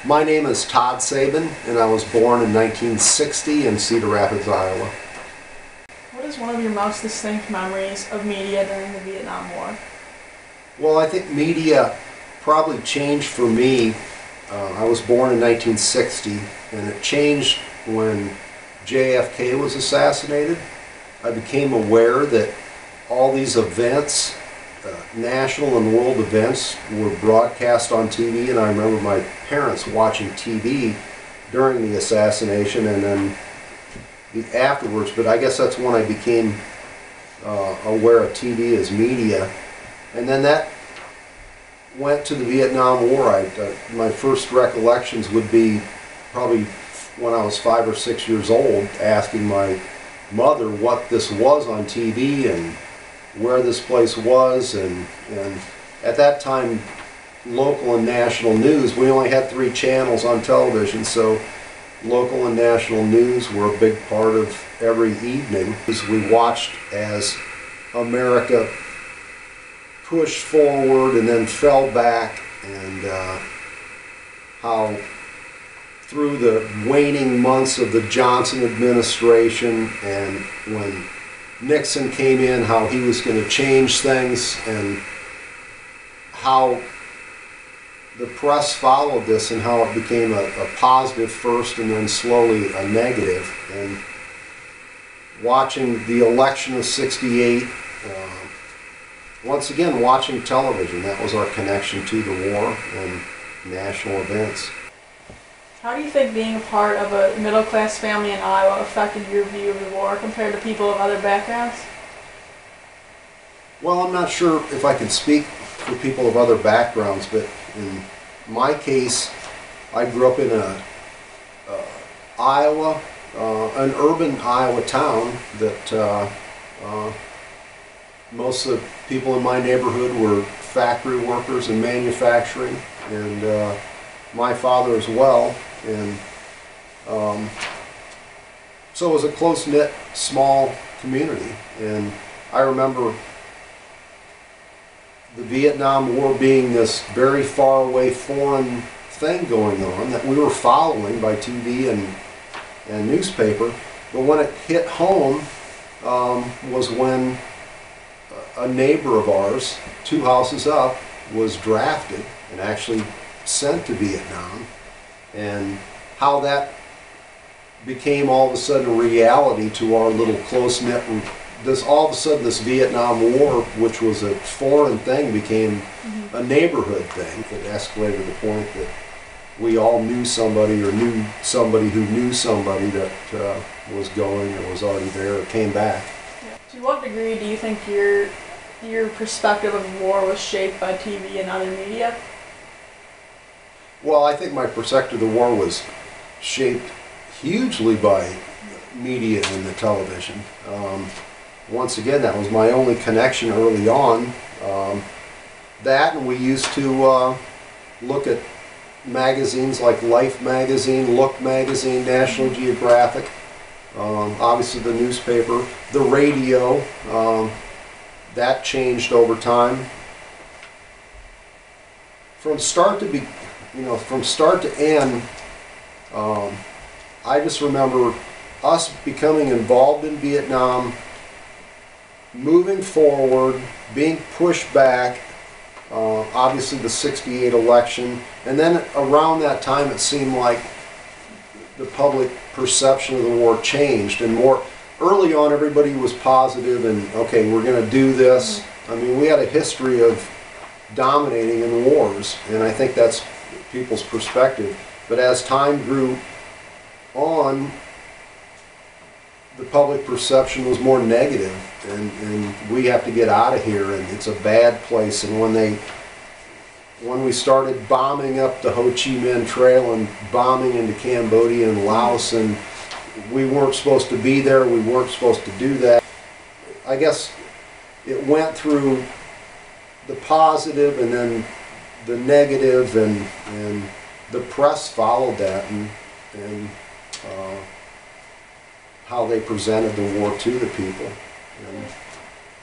My name is Todd Sabin, and I was born in 1960 in Cedar Rapids, Iowa. What is one of your most distinct memories of media during the Vietnam War? Well, I think media probably changed for me. I was born in 1960, and it changed when JFK was assassinated. I became aware that all these events, national and world events, were broadcast on TV, and I remember my parents watching TV during the assassination and then afterwards, but I guess that's when I became aware of TV as media. And then that went to the Vietnam War. My first recollections would be probably when I was 5 or 6 years old, asking my mother what this was on TV and where this place was, and at that time, local and national news, we only had 3 channels on television, so local and national news were a big part of every evening as we watched as America pushed forward and then fell back, and how through the waning months of the Johnson administration and when Nixon came in, how he was going to change things, and how the press followed this and how it became a positive first and then slowly a negative. And watching the election of '68, once again watching television, that was our connection to the war and national events. How do you think being a part of a middle-class family in Iowa affected your view of the war compared to people of other backgrounds? Well, I'm not sure if I can speak for people of other backgrounds, but in my case, I grew up in Iowa, an urban Iowa town that most of the people in my neighborhood were factory workers and manufacturing, and my father as well. And so it was a close-knit, small community. And I remember the Vietnam War being this very far away foreign thing going on that we were following by TV and newspaper. But when it hit home was when a neighbor of ours, 2 houses up, was drafted and actually sent to Vietnam, and how that became all of a sudden a reality to our little close-knit. All of a sudden this Vietnam War, which was a foreign thing, became a neighborhood thing. It escalated to the point that we all knew somebody or knew somebody who knew somebody that was going or was already there or came back. To what degree do you think your perspective of the war was shaped by TV and other media? Well, I think my perspective of the war was shaped hugely by media and the television. Once again, that was my only connection early on. That, and we used to look at magazines like Life magazine, Look magazine, National Geographic, obviously the newspaper, the radio. That changed over time. From start to end, I just remember us becoming involved in Vietnam, moving forward, being pushed back, obviously the '68 election, and then around that time it seemed like the public perception of the war changed, and more early on everybody was positive and, okay, we're going to do this. I mean, we had a history of dominating in wars, and I think that's people's perspective. But as time grew on, the public perception was more negative, and we have to get out of here, and it's a bad place. And when we started bombing up the Ho Chi Minh Trail and bombing into Cambodia and Laos, and we weren't supposed to be there, we weren't supposed to do that. I guess it went through the positive and then the negative, and the press followed that, and how they presented the war to the people.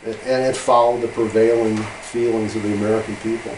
And it followed the prevailing feelings of the American people.